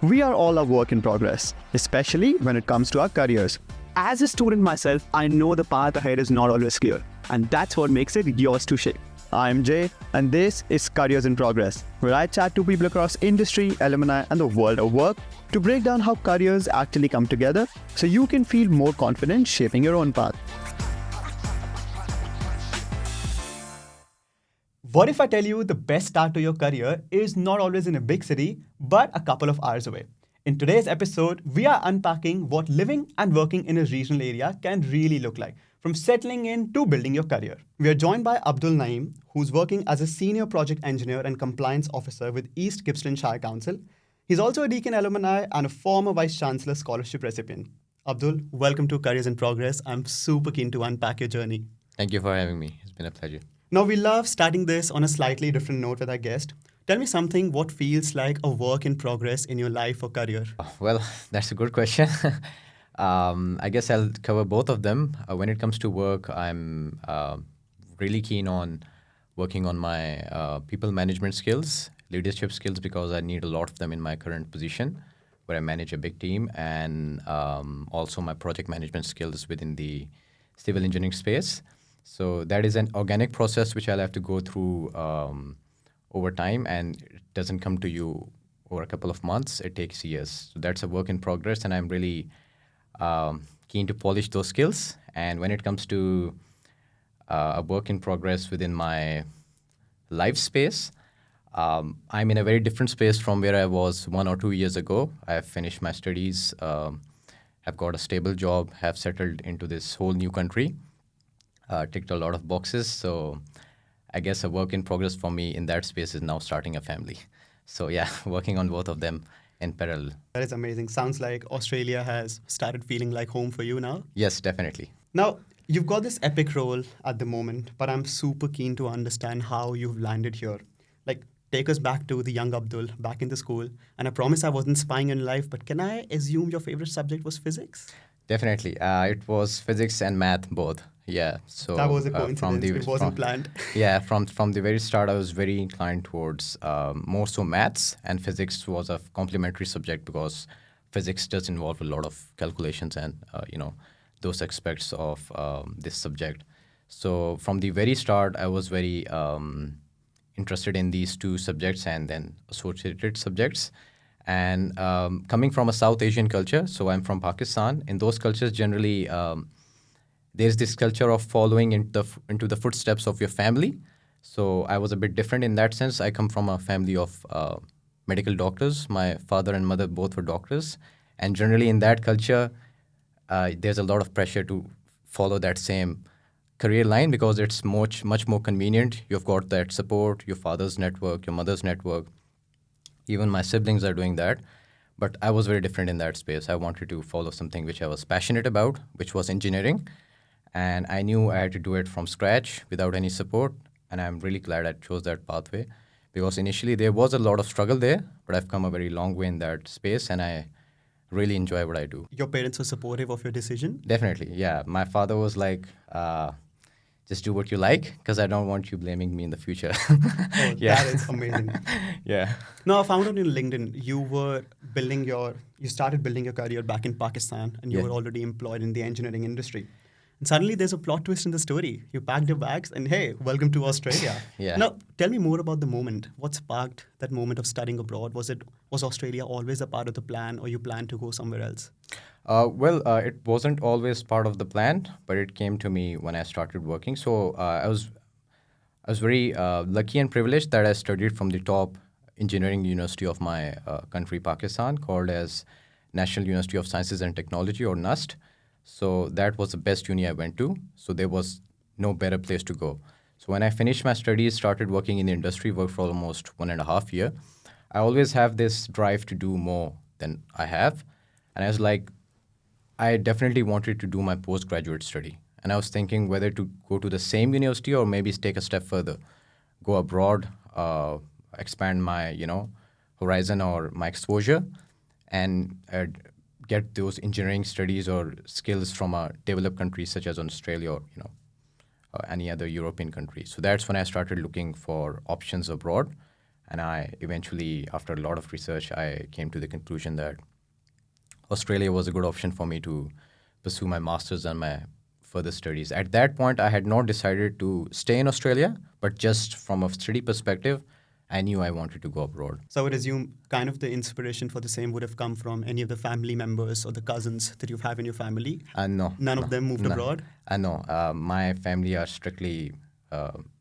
We are all a work in progress, especially when it comes to our careers. As a student myself, I know the path ahead is not always clear, and that's what makes it yours to shape. I'm Jay, and this is Careers in Progress, where I chat to people across industry, alumni, and the world of work to break down how careers actually come together so you can feel more confident shaping your own path. What if I tell you the best start to your career is not always in a big city, but a couple of hours away? In today's episode, we are unpacking what living and working in a regional area can really look like, from settling in to building your career. We are joined by Abdul Naeem, who's working as a senior project engineer and compliance officer with East Gippsland Shire Council. He's also a Deakin alumni and a former Vice Chancellor scholarship recipient. Abdul, welcome to Careers in Progress. I'm super keen to unpack your journey. Thank you for having me. It's been a pleasure. Now, we love starting this on a slightly different note with our guest. Tell me something, what feels like a work in progress in your life or career? Well, that's a good question. I guess I'll cover both of them. When it comes to work, I'm really keen on working on my people management skills, leadership skills, because I need a lot of them in my current position, where I manage a big team, and also my project management skills within the civil engineering space. So that is an organic process which I'll have to go through over time, and it doesn't come to you over a couple of months. It takes years. So that's a work in progress, and I'm really keen to polish those skills. And when it comes to a work in progress within my life space, I'm in a very different space from where I was 1 or 2 years ago. I have finished my studies, have got a stable job, have settled into this whole new country. Ticked a lot of boxes. So I guess a work in progress for me in that space is now starting a family. So yeah, working on both of them in parallel. That is amazing. Sounds like Australia has started feeling like home for you now. Yes, definitely. Now, you've got this epic role at the moment, but I'm super keen to understand how you've landed here. Like, take us back to the young Abdul, back in the school. And I promise I wasn't spying on your life, but can I assume your favorite subject was physics? Definitely. It was physics and math both. Yeah. So that was a coincidence. It wasn't planned. Yeah. From the very start, I was very inclined towards more so maths, and physics was a complementary subject because physics does involve a lot of calculations and those aspects of this subject. So from the very start, I was very interested in these two subjects and then associated subjects. And coming from a South Asian culture, so I'm from Pakistan. In those cultures, generally, there's this culture of following into the footsteps of your family. So I was a bit different in that sense. I come from a family of medical doctors. My father and mother both were doctors. And generally in that culture, there's a lot of pressure to follow that same career line because it's much more convenient. You've got that support, your father's network, your mother's network. Even my siblings are doing that. But I was very different in that space. I wanted to follow something which I was passionate about, which was engineering. And I knew I had to do it from scratch without any support. And I'm really glad I chose that pathway because initially there was a lot of struggle there, but I've come a very long way in that space and I really enjoy what I do. Your parents were supportive of your decision? Definitely, yeah. My father was like, just do what you like because I don't want you blaming me in the future. Oh, yeah. That is amazing. Yeah. Now, I found out in LinkedIn, you started building your career back in Pakistan and you were already employed in the engineering industry. And suddenly there's a plot twist in the story. You packed your bags and hey, welcome to Australia. Yeah. Now, tell me more about the moment. What sparked that moment of studying abroad? Was Australia always a part of the plan or you planned to go somewhere else? It wasn't always part of the plan, but it came to me when I started working. So I was very lucky and privileged that I studied from the top engineering university of my country, Pakistan, called as National University of Sciences and Technology, or NUST. So that was the best uni I went to. So there was no better place to go. So when I finished my studies, started working in the industry, worked for almost 1.5 years. I always have this drive to do more than I have. And I was like, I definitely wanted to do my postgraduate study. And I was thinking whether to go to the same university or maybe take a step further, go abroad, expand my, horizon or my exposure, and get those engineering studies or skills from a developed country such as Australia or any other European country. So that's when I started looking for options abroad. And I eventually, after a lot of research, I came to the conclusion that Australia was a good option for me to pursue my master's and my further studies. At that point, I had not decided to stay in Australia, but just from a study perspective, I knew I wanted to go abroad. So I would assume kind of the inspiration for the same would have come from any of the family members or the cousins that you have in your family. No. None no, of them moved no. abroad? No. My family are strictly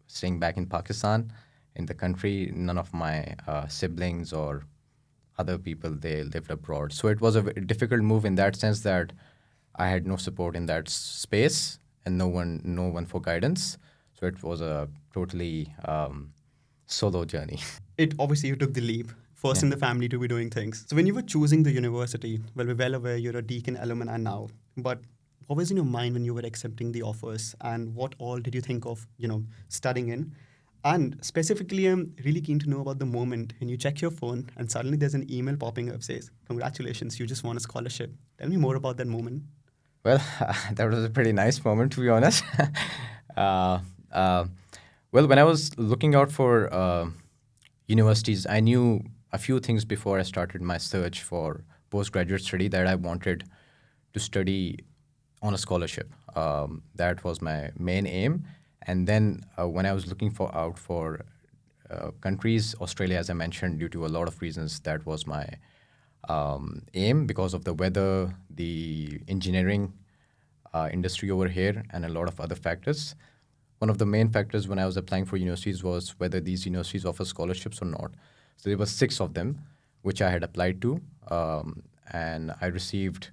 staying back in Pakistan, in the country. None of my siblings or other people, they lived abroad. So it was a difficult move in that sense that I had no support in that space and no one for guidance. So it was a totally solo journey. It obviously you took the leap first in the family to be doing things. So when you were choosing the university, well, we're well aware you're a Deakin alumni now, but what was in your mind when you were accepting the offers, and what all did you think of, studying in? And specifically, I'm really keen to know about the moment when you check your phone and suddenly there's an email popping up says, "Congratulations, you just won a scholarship." Tell me more about that moment. Well, that was a pretty nice moment, to be honest. uh, uh, well, when I was looking out for universities, I knew a few things before I started my search for postgraduate study that I wanted to study on a scholarship. That was my main aim. And then when I was looking out for countries, Australia, as I mentioned, due to a lot of reasons, that was my aim because of the weather, the engineering industry over here, and a lot of other factors. One of the main factors when I was applying for universities was whether these universities offer scholarships or not. So there were 6 of them, which I had applied to, and I received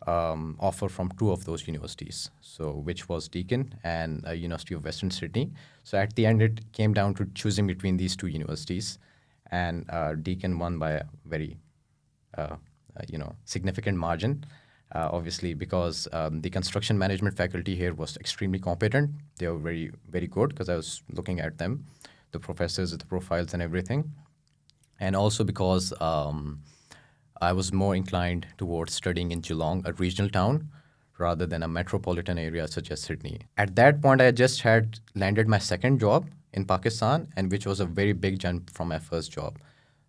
offer from 2 of those universities, so which was Deakin and University of Western Sydney. So at the end, it came down to choosing between these 2 universities, and Deakin won by a very significant margin. Obviously, because the construction management faculty here was extremely competent. They were very, very good because I was looking at them, the professors, the profiles, and everything. And also because I was more inclined towards studying in Geelong, a regional town, rather than a metropolitan area such as Sydney. At that point, I just had landed my second job in Pakistan, and which was a very big jump from my first job.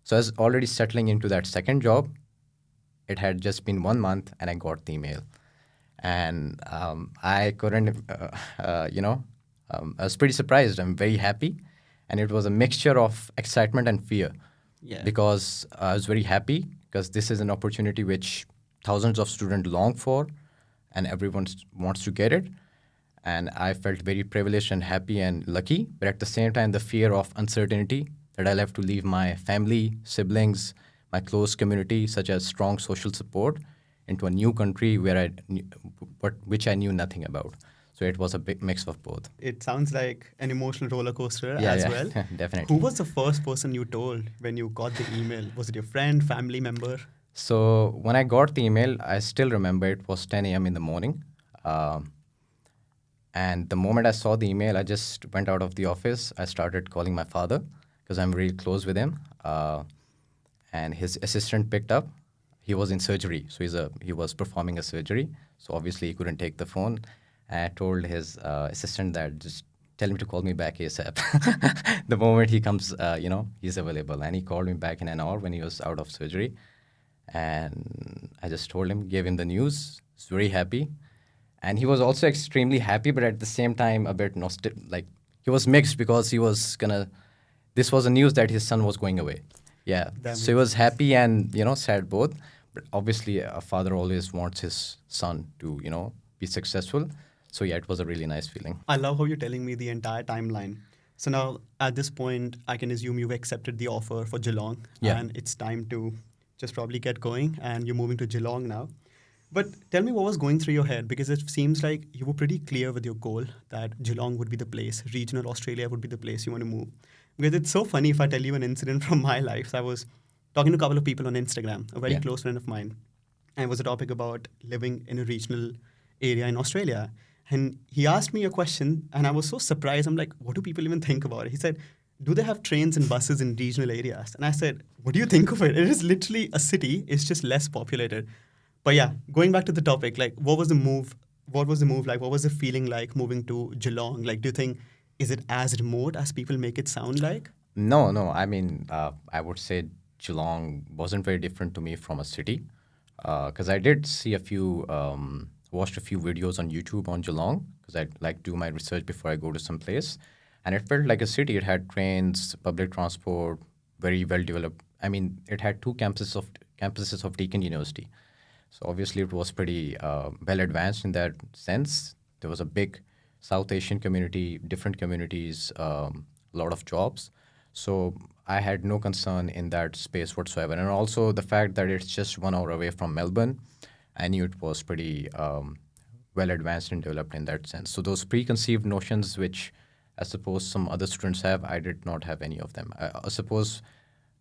So I was already settling into that second job. It had just been 1 month, and I got the email. And I couldn't, I was pretty surprised. I'm very happy. And it was a mixture of excitement and fear. Yeah. Because I was very happy because this is an opportunity which thousands of students long for, and everyone wants to get it. And I felt very privileged and happy and lucky. But at the same time, the fear of uncertainty that I'll have to leave my family, siblings, my close community, such as strong social support, into a new country which I knew nothing about. So it was a big mix of both. It sounds like an emotional roller coaster Yeah, as yeah, well. definitely. Who was the first person you told when you got the email? Was it your friend, family member? So when I got the email, I still remember it was 10 a.m. in the morning. And the moment I saw the email, I just went out of the office. I started calling my father because I'm really close with him. And his assistant picked up. He was in surgery, so he was performing a surgery. So obviously he couldn't take the phone. And I told his assistant that just tell him to call me back ASAP. The moment he comes, he's available. And he called me back in an hour when he was out of surgery. And I just told him, gave him the news. He's very happy. And he was also extremely happy, but at the same time a bit he was mixed because this was a news that his son was going away. Yeah. So he was happy and, sad both. But obviously a father always wants his son to, be successful. So yeah, it was a really nice feeling. I love how you're telling me the entire timeline. So now at this point, I can assume you've accepted the offer for Geelong. Yeah. And it's time to just probably get going, and you're moving to Geelong now. But tell me what was going through your head, because it seems like you were pretty clear with your goal that Geelong would be the place, regional Australia would be the place you want to move. Because it's so funny if I tell you an incident from my life. So I was talking to a couple of people on Instagram, a very close friend of mine, and it was a topic about living in a regional area in Australia. And he asked me a question, and I was so surprised. I'm like, what do people even think about it? He said, do they have trains and buses in regional areas? And I said, what do you think of it? It is literally a city. It's just less populated. But yeah, going back to the topic, like, what was the move? What was the move like? What was the feeling like moving to Geelong? Like, do you think, is it as remote as people make it sound like? No. I mean, I would say Geelong wasn't very different to me from a city, because I did see watched a few videos on YouTube on Geelong, because I like do my research before I go to some place, and it felt like a city. It had trains, public transport, very well developed. I mean, it had two campuses of Deakin University, so obviously it was pretty well advanced in that sense. There was a big South Asian community, different communities, a lot of jobs. So I had no concern in that space whatsoever. And also the fact that it's just 1 hour away from Melbourne, I knew it was pretty well advanced and developed in that sense. So those preconceived notions, which I suppose some other students have, I did not have any of them. I suppose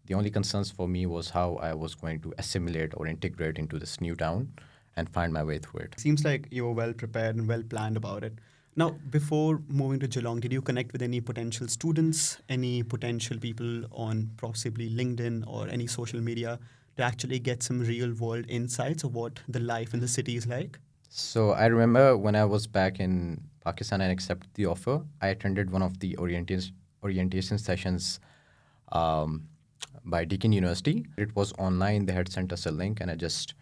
the only concerns for me was how I was going to assimilate or integrate into this new town and find my way through it. Seems like you were well prepared and well planned about it. Now, before moving to Geelong, did you connect with any potential students, any potential people on possibly LinkedIn or any social media to actually get some real world insights of what the life in the city is like? So I remember when I was back in Pakistan and accepted the offer, I attended one of the orientation sessions um, by Deakin University. It was online. They had sent us a link, and I just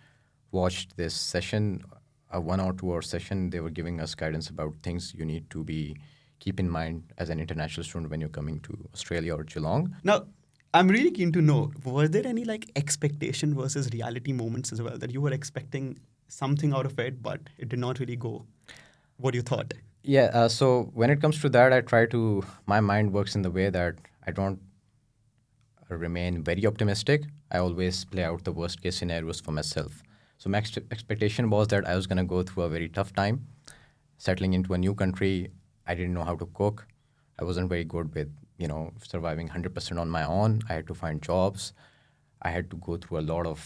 watched this session, a 1 or 2 hour session. They were giving us guidance about things you need to be keep in mind as an international student when you're coming to Australia or Geelong. Now, I'm really keen to know, were there any like expectation versus reality moments as well that you were expecting something out of it, but it did not really go what you thought? Yeah, so when it comes to that, my mind works in the way that I don't remain very optimistic. I always play out the worst case scenarios for myself. So my expectation was that I was going to go through a very tough time, settling into a new country. I didn't know how to cook. I wasn't very good with, surviving 100% on my own. I had to find jobs. I had to go through a lot of,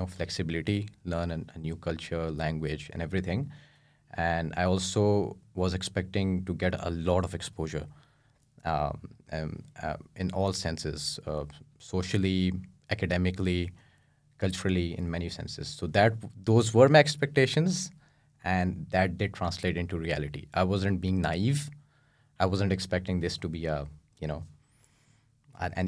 flexibility, learn a new culture, language, and everything. And I also was expecting to get a lot of exposure in all senses, socially, academically, culturally, in many senses. So those were my expectations, and that did translate into reality. I wasn't being naive. I wasn't expecting this to be an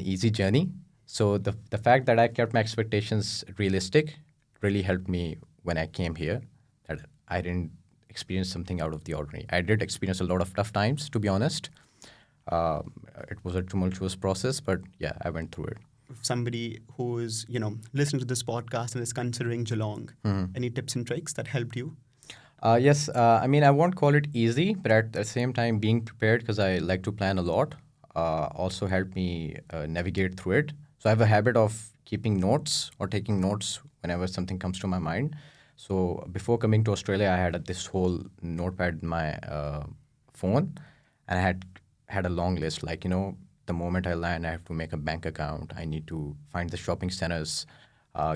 easy journey. So the fact that I kept my expectations realistic really helped me when I came here. That I didn't experience something out of the ordinary. I did experience a lot of tough times, to be honest. It was a tumultuous process, but yeah, I went through it. Somebody who is, listening to this podcast and is considering Geelong, any tips and tricks that helped you? Yes, I mean, I won't call it easy, but at the same time, being prepared, because I like to plan a lot, also helped me navigate through it. So I have a habit of keeping notes or taking notes whenever something comes to my mind. So before coming to Australia, I had this whole notepad in my phone, and I had a long list. Like, the moment I land, I have to make a bank account. I need to find the shopping centers,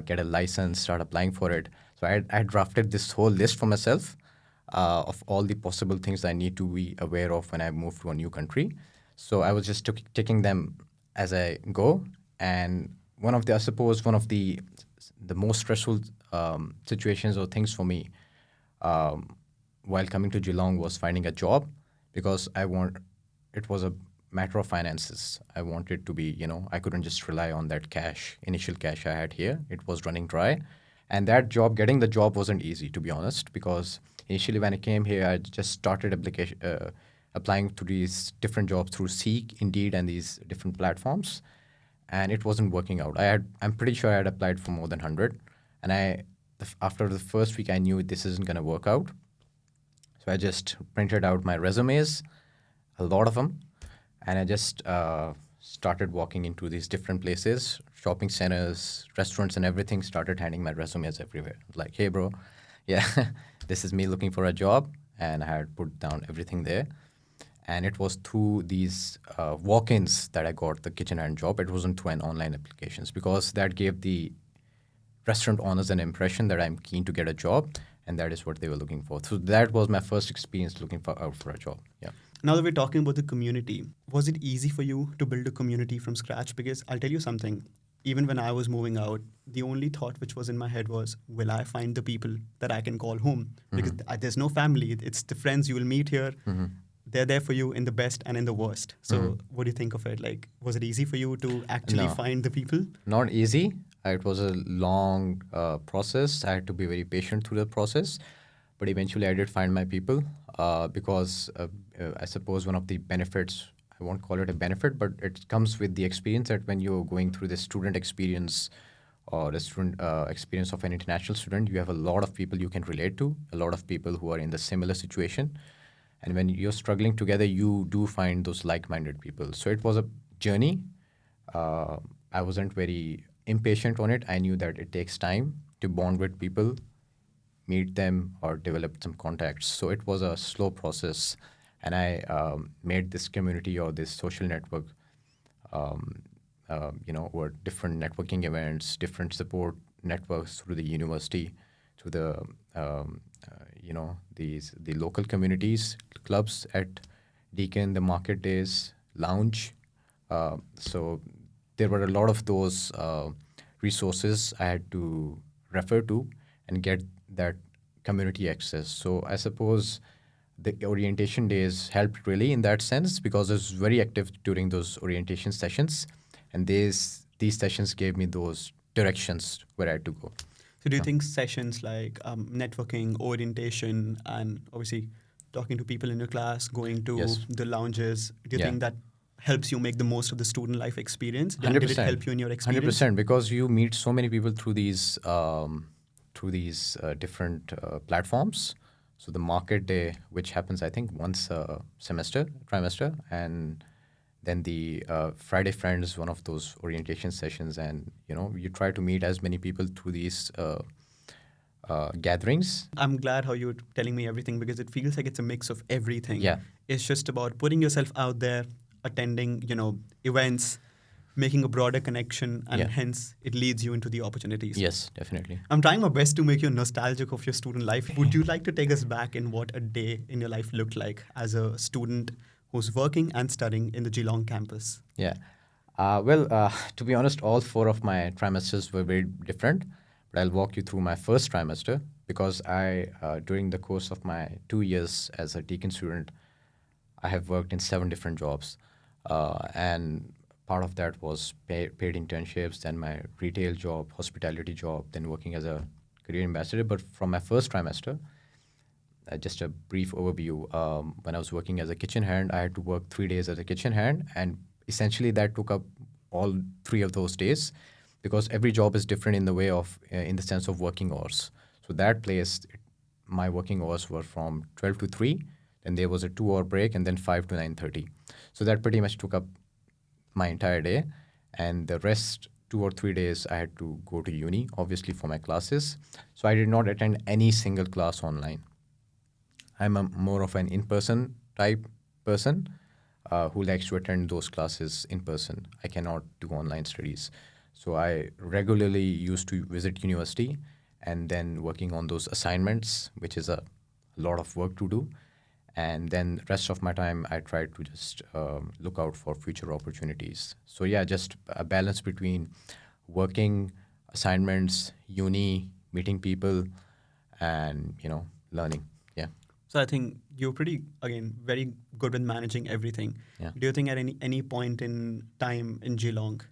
get a license, start applying for it. So I drafted this whole list for myself of all the possible things I need to be aware of when I move to a new country. So I was just taking them as I go. And I suppose one of the most stressful situations or things for me while coming to Geelong was finding a job, because it was a matter of finances. I wanted to be, I couldn't just rely on that initial cash I had here. It was running dry. And getting the job wasn't easy, to be honest, because initially when I came here, I just started applying to these different jobs through Seek, Indeed, and these different platforms. And it wasn't working out. I'm pretty sure I had applied for more than 100. And after the first week, I knew this isn't going to work out. So I just printed out my resumes, a lot of them, and I just started walking into these different places, shopping centers, restaurants, and everything. Started handing my resumes everywhere. Like, hey, bro, yeah, this is me looking for a job. And I had put down everything there. And it was through these walk-ins that I got the kitchen hand job. It wasn't through an online applications, because that gave the restaurant owners an impression that I'm keen to get a job, and that is what they were looking for. So that was my first experience looking out for a job. Yeah. Now that we're talking about the community, was it easy for you to build a community from scratch? Because I'll tell you something, even when I was moving out, the only thought which was in my head was, will I find the people that I can call home? Because there's no family. It's the friends you will meet here. they're there for you in the best and in the worst. So Mhm. what do you think of it? Like, was it easy for you to actually No, find the people? not easy. It was a long process. I had to be very patient through the process, but eventually I did find my people because I suppose one of the benefits, I won't call it a benefit, but it comes with the experience that when you're going through the student experience or the student experience of an international student, you have a lot of people you can relate to, a lot of people who are in the similar situation. And when you're struggling together, you do find those like-minded people. So it was a journey. uh, I wasn't very impatient on it. I knew that it takes time to bond with people, meet them, or develop some contacts. So it was a slow process, and I made this community or this social network, um, over different networking events, different support networks through the university, through the the local communities, clubs at Deakin, the market days, lounge. So there were a lot of those resources I had to refer to and get that community access. So I suppose the orientation days helped really in that sense because I was very active during those orientation sessions, and these sessions gave me those directions where I had to go. So do you Yeah. think sessions like networking, orientation, and obviously talking to people in your class, going to Yes. the lounges, do you Yeah. think that helps you make the most of the student life experience? Hundred Did it percent. help you in your Hundred experience? percent. Because you meet so many people through these different platforms. So the market day, which happens I think once a trimester, and then the Friday Friends, one of those orientation sessions, and you try to meet as many people through these gatherings. I'm glad how you're telling me everything because it feels like it's a mix of everything. Yeah. It's just about putting yourself out there, attending, events, making a broader connection, and Yeah. hence it leads you into the opportunities. Yes, definitely. I'm trying my best to make you nostalgic of your student life. Would you like to take us back in what a day in your life looked like as a student who's working and studying in the Geelong campus? Yeah. To be honest, all four of my trimesters were very different. But I'll walk you through my first trimester because during the course of my 2 years as a Deakin student, I have worked in 7 different jobs. And part of that was paid internships, then my retail job, hospitality job, then working as a career ambassador. But from my first trimester, just a brief overview. When I was working as a kitchen hand, I had to work 3 days as a kitchen hand, and essentially that took up all 3 of those days because every job is different in the way of, in the sense of working hours. So that place, my working hours were from 12 to 3, then there was a 2 hour break, and then 5 to 9:30. So that pretty much took up my entire day, and the rest 2 or 3 days I had to go to uni, obviously for my classes. So I did not attend any single class online. I'm more of an in-person type person who likes to attend those classes in person. I cannot do online studies. So I regularly used to visit university and then working on those assignments, which is a lot of work to do. And then rest of my time, I tried to just look out for future opportunities. So yeah, just a balance between working, assignments, uni, meeting people, and learning. Yeah. So I think you're pretty, again, very good with managing everything. Yeah. Do you think at any point in time in Geelong,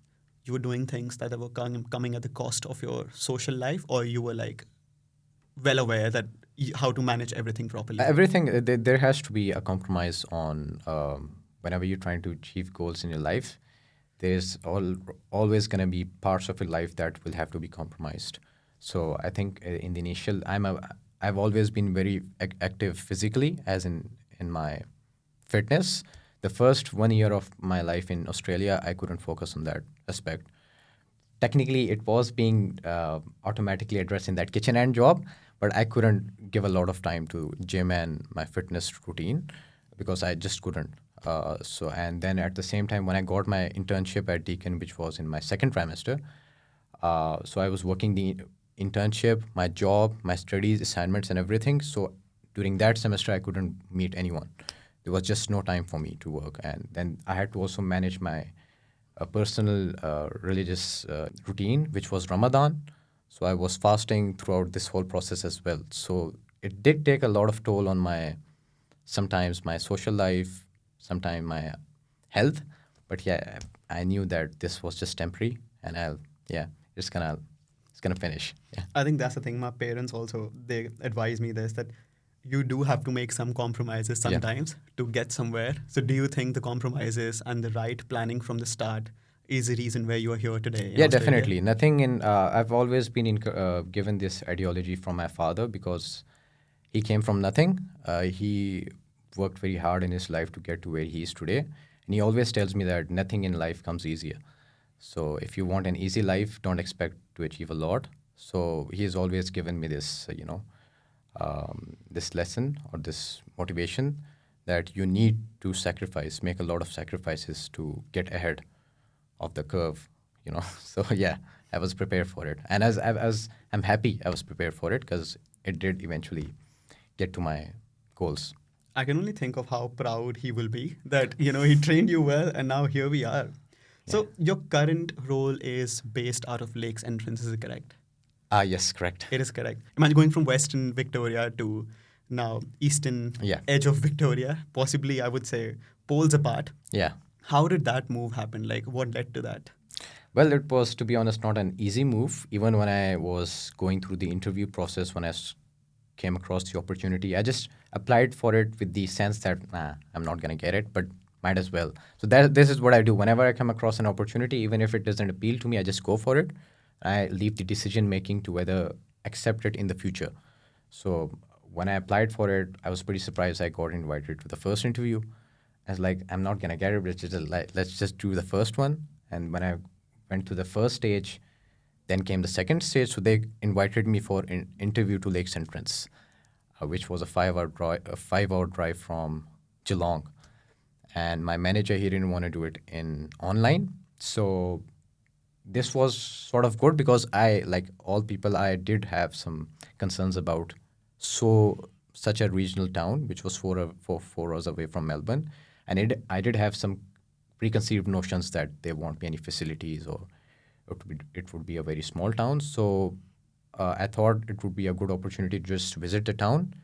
you were doing things that were coming at the cost of your social life, or you were like well aware that how to manage everything properly? Everything, there has to be a compromise on whenever you're trying to achieve goals in your life. There's always going to be parts of your life that will have to be compromised. So I think in the initial, I've always been very active physically, as in my fitness. The first 1 year of my life in Australia, I couldn't focus on that aspect. Technically, it was being automatically addressed in that kitchen hand job, but I couldn't give a lot of time to gym and my fitness routine because I just couldn't. And then at the same time, when I got my internship at Deakin, which was in my second trimester, so I was working the internship, my job, my studies, assignments, and everything. So during that semester, I couldn't meet anyone. There was just no time for me to work, and then I had to also manage my personal religious routine, which was Ramadan. So I was fasting throughout this whole process as well. So it did take a lot of toll on my sometimes my social life, sometimes my health. But yeah, I knew that this was just temporary, and yeah, it's gonna finish. Yeah. I think that's the thing. My parents also, they advise me this, that you do have to make some compromises Yeah. sometimes to get somewhere. So do you think the compromises and the right planning from the start is the reason where you are here today in Yeah, Australia? definitely. Nothing in. I've always been given this ideology from my father because he came from nothing. He worked very hard in his life to get to where he is today, and he always tells me that nothing in life comes easier. So if you want an easy life, don't expect to achieve a lot. So he has always given me this, this lesson or this motivation that you need to sacrifice, make a lot of sacrifices to get ahead of the curve. So yeah, I was prepared for it, and as I'm happy I was prepared for it because it did eventually get to my goals. I can only think of how proud he will be that, he trained you well and now here we are. Yeah. So your current role is based out of Lakes Entrance, is it correct? Yes, correct. It is correct. Imagine going from Western Victoria to now Eastern Yeah. edge of Victoria, possibly I would say poles apart. Yeah. How did that move happen? Like what led to that? Well, it was, to be honest, not an easy move. Even when I was going through the interview process, when came across the opportunity, I just applied for it with the sense that, nah, I'm not going to get it, but might as well. So this is what I do. Whenever I come across an opportunity, even if it doesn't appeal to me, I just go for it. I leave the decision making to whether accept it in the future. So when I applied for it, I was pretty surprised I got invited to the first interview. I was like, I'm not gonna get it, but let's just do the first one. And when I went to the first stage, then came the second stage. So they invited me for an interview to Lakes Entrance, which was a 5-hour drive from Geelong. And my manager, he didn't want to do it in online. So this was sort of good because I, like all people, I did have some concerns about such a regional town, which was 4 hours away from Melbourne, and I did have some preconceived notions that there won't be any facilities or it would be a very small town. So I thought it would be a good opportunity to just visit the town,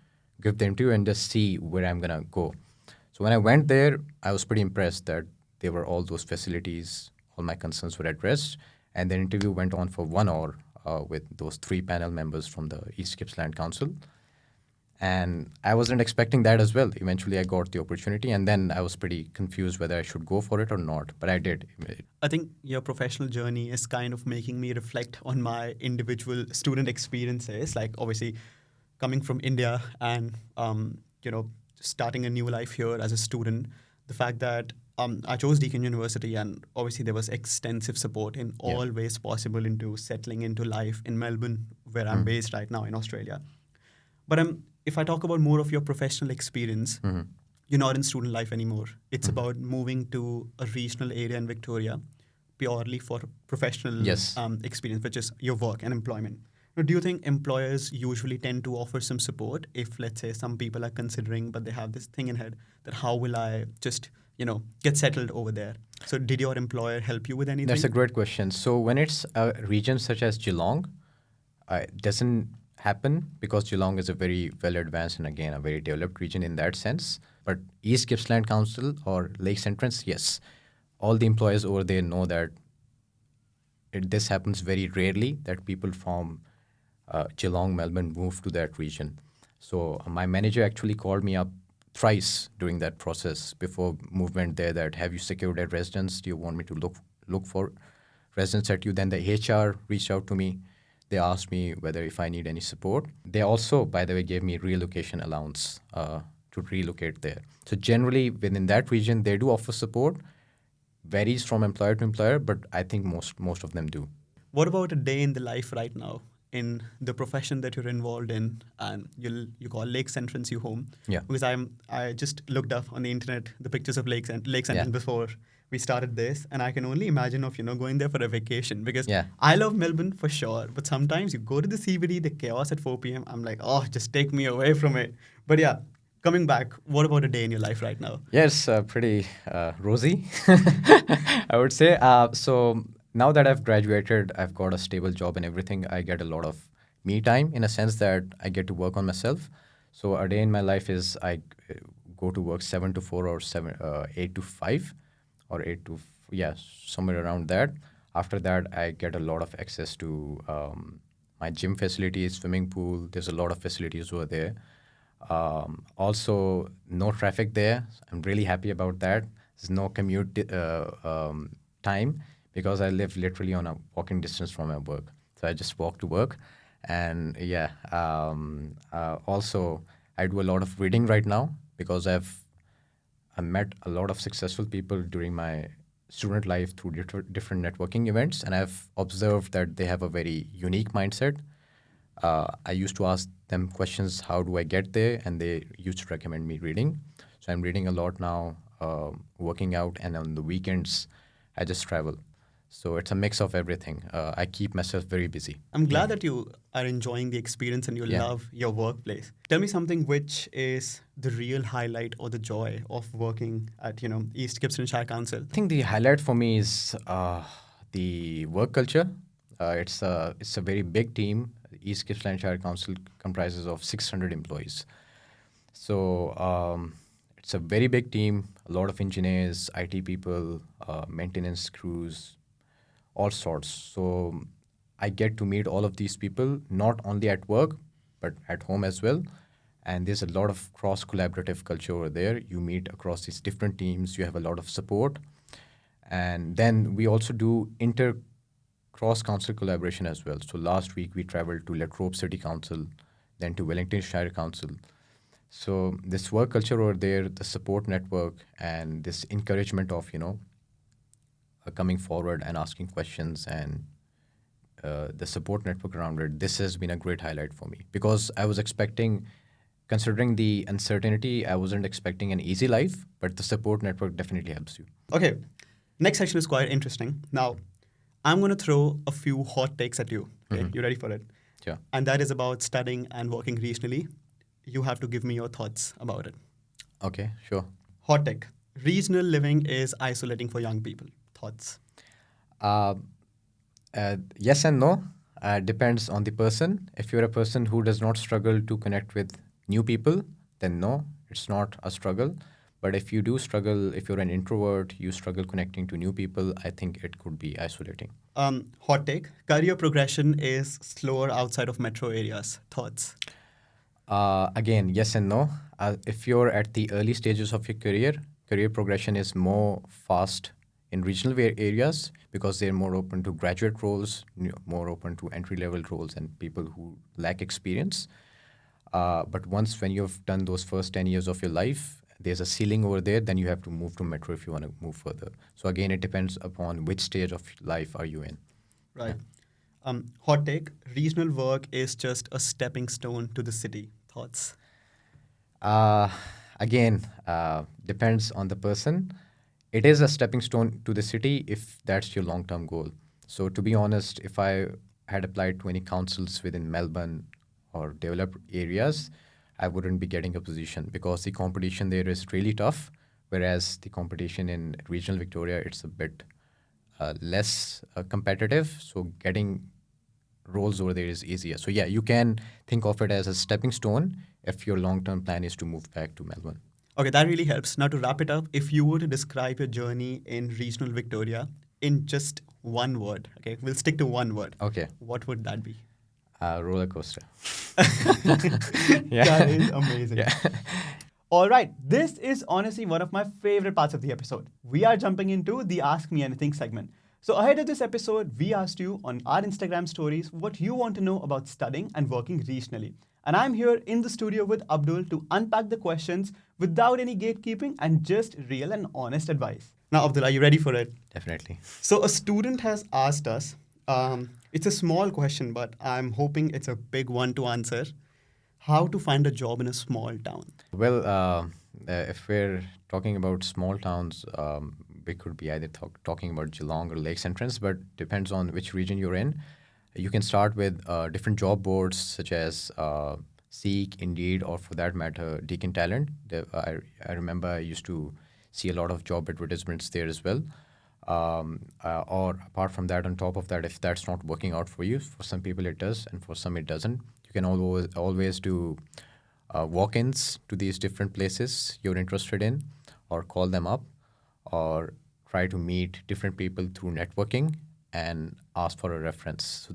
give the interview, and just see where I'm gonna go. So when I went there, I was pretty impressed that there were all those facilities, all my concerns were addressed, and the interview went on for 1 hour with those 3 panel members from the East Gippsland Council. And I wasn't expecting that as well. Eventually, I got the opportunity, and then I was pretty confused whether I should go for it or not. But I did. I think your professional journey is kind of making me reflect on my individual student experiences. Like obviously, coming from India and starting a new life here as a student. The fact that I chose Deakin University, and obviously there was extensive support in all ways possible into settling into life in Melbourne, where I'm based right now in Australia. But if I talk about more of your professional experience, you're not in student life anymore. It's about moving to a regional area in Victoria purely for professional Yes. experience, which is your work and employment. Now, do you think employers usually tend to offer some support if, let's say, some people are considering, but they have this thing in head that how will I just, get settled over there? So did your employer help you with anything? That's a great question. So when it's a region such as Geelong, it doesn't happen because Geelong is a very well advanced and again a very developed region in that sense. But East Gippsland Council or Lakes Entrance, yes, all the employers over there know that this happens very rarely that people from Geelong, Melbourne move to that region. So my manager actually called me up thrice during that process before movement there that have you secured a residence? Do you want me to look for residence at you? Then the HR reached out to me. They asked me whether if I need any support. They also, by the way, gave me relocation allowance to relocate there. So generally within that region, they do offer support. Varies from employer to employer, but I think most of them do. What about a day in the life right now in the profession that you're involved in, and you call Lakes Entrance you home? Yeah. Because I just looked up on the internet the pictures of Lakes Entrance Yeah. before we started this, and I can only imagine of going there for a vacation because Yeah. I love Melbourne for sure, but sometimes you go to the CBD, the chaos at 4 p.m. I'm like, oh, just take me away from it. But yeah. Coming back, what about a day in your life right now? Yes, pretty rosy, I would say. So now that I've graduated, I've got a stable job and everything. I get a lot of me time in a sense that I get to work on myself. So a day in my life is I go to work 7 to 4 or 8 to 5 or yeah, somewhere around that. After that, I get a lot of access to my gym facilities, swimming pool. There's a lot of facilities over there. Also, no traffic there. I'm really happy about that. There's no commute time because I live literally on a walking distance from my work. So I just walk to work. And yeah, also, I do a lot of reading right now because I met a lot of successful people during my student life through different networking events, and I've observed that they have a very unique mindset. I used to ask them questions, how do I get there? And they used to recommend me reading. So I'm reading a lot now, working out, and on the weekends, I just travel. So it's a mix of everything. I keep myself very busy. I'm glad that you are enjoying the experience and you Yeah. love your workplace. Tell me something which is the real highlight or the joy of working at, East Gippsland Shire Council. I think the highlight for me is the work culture. It's a very big team. East Gippsland Shire Council comprises of 600 employees. So it's a very big team. A lot of engineers, IT people, maintenance crews, all sorts. So I get to meet all of these people not only at work but at home as well. And there's a lot of cross collaborative culture over there. You meet across these different teams. You have a lot of support. And then we also do inter cross council collaboration as well. So last week we traveled to Latrobe City Council, then to Wellington Shire Council. So this work culture over there, the support network, and this encouragement of coming forward and asking questions, and the support network around it. This has been a great highlight for me because I was expecting, considering the uncertainty, I wasn't expecting an easy life, but the support network definitely helps you. Okay, next section is quite interesting. Now, I'm going to throw a few hot takes at you. Okay, you ready for it? Yeah. And that is about studying and working regionally. You have to give me your thoughts about it. Okay, sure. Hot take. Regional living is isolating for young people. Thoughts? Yes and no. Depends on the person. If you're a person who does not struggle to connect with new people, then no, it's not a struggle. But if you do struggle, if you're an introvert, you struggle connecting to new people, I think it could be isolating. Hot take. Career progression is slower outside of metro areas. Thoughts? Again, yes and no. If you're at the early stages of your career progression is more fast in regional areas because they're more open to graduate roles, more open to entry-level roles and people who lack experience. But once when you've done those first 10 years of your life, there's a ceiling over there, then you have to move to metro if you want to move further. So again, it depends upon which stage of life are you in. Right. Hot take. Regional work is just a stepping stone to the city. Thoughts? Again, depends on the person. It is a stepping stone to the city if that's your long-term goal. So to be honest, if I had applied to any councils within Melbourne or developed areas, I wouldn't be getting a position because the competition there is really tough, whereas the competition in regional Victoria, it's a bit less competitive. So getting roles over there is easier. So yeah, you can think of it as a stepping stone if your long-term plan is to move back to Melbourne. Okay, that really helps. Now, to wrap it up, if you were to describe your journey in regional Victoria in just one word, okay, we'll stick to one word. Okay. What would that be? Roller coaster. That is amazing. Yeah. All right, this is honestly one of my favorite parts of the episode. We are jumping into the Ask Me Anything segment. So ahead of this episode, we asked you on our Instagram stories what you want to know about studying and working regionally. And I'm here in the studio with Abdul to unpack the questions without any gatekeeping and just real and honest advice. Now, Abdul, are you ready for it? Definitely. So a student has asked us, it's a small question, but I'm hoping it's a big one to answer. How to find a job in a small town? Well, if we're talking about small towns, we could be either talking about Geelong or Lakes Entrance, but depends on which region you're in. You can start with different job boards such as Seek, Indeed, or for that matter, Deakin Talent. I remember I used to see a lot of job advertisements there as well. Or apart from that, on top of that, if that's not working out for you, for some people it does, and for some it doesn't. You can always do walk-ins to these different places you're interested in, or call them up, or try to meet different people through networking and ask for a reference. So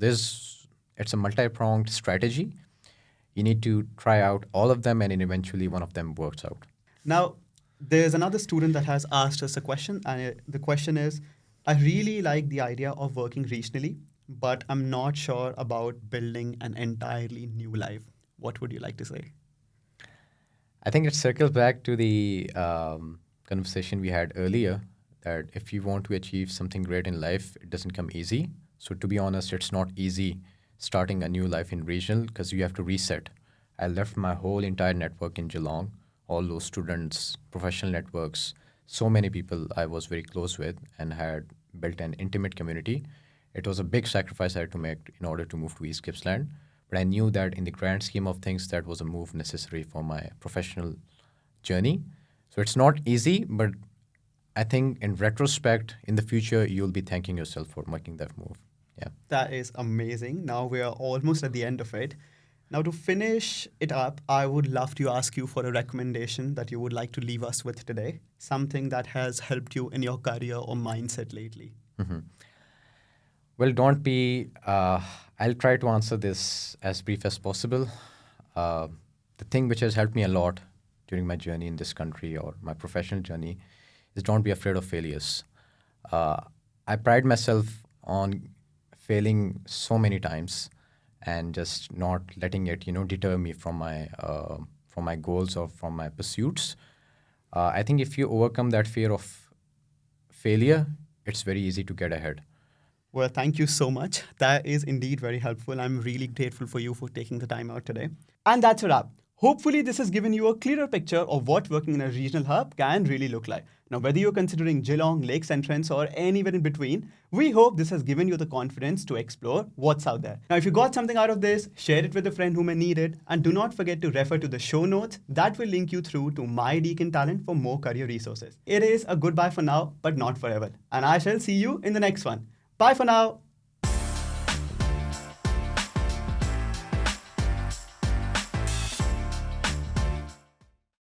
it's a multi-pronged strategy. You need to try out all of them, and then eventually one of them works out. Now, there's another student that has asked us a question, and the question is, I really like the idea of working regionally, but I'm not sure about building an entirely new life. What would you like to say? I think it circles back to the conversation we had earlier, that if you want to achieve something great in life, it doesn't come easy. So, to be honest, it's not easy starting a new life in regional because you have to reset. I left my whole entire network in Geelong, all those students, professional networks, so many people I was very close with and had built an intimate community. It was a big sacrifice I had to make in order to move to East Gippsland. But I knew that in the grand scheme of things, that was a move necessary for my professional journey. So it's not easy, but I think in retrospect, in the future, you'll be thanking yourself for making that move. Yeah. That is amazing. Now we are almost at the end of it. Now, to finish it up, I would love to ask you for a recommendation that you would like to leave us with today, something that has helped you in your career or mindset lately. Well, don't be, I'll try to answer this as brief as possible. The thing which has helped me a lot during my journey in this country or my professional journey is don't be afraid of failures. I pride myself on failing so many times and just not letting it, deter me from my goals or from my pursuits. I think if you overcome that fear of failure, it's very easy to get ahead. Well, thank you so much. That is indeed very helpful. I'm really grateful for you for taking the time out today. And that's a wrap. Hopefully, this has given you a clearer picture of what working in a regional hub can really look like. Now, whether you're considering Geelong, Lakes Entrance, or anywhere in between, we hope this has given you the confidence to explore what's out there. Now, if you got something out of this, share it with a friend who may need it, and do not forget to refer to the show notes that will link you through to My Deakin Talent for more career resources. It is a goodbye for now, but not forever. And I shall see you in the next one. Bye for now.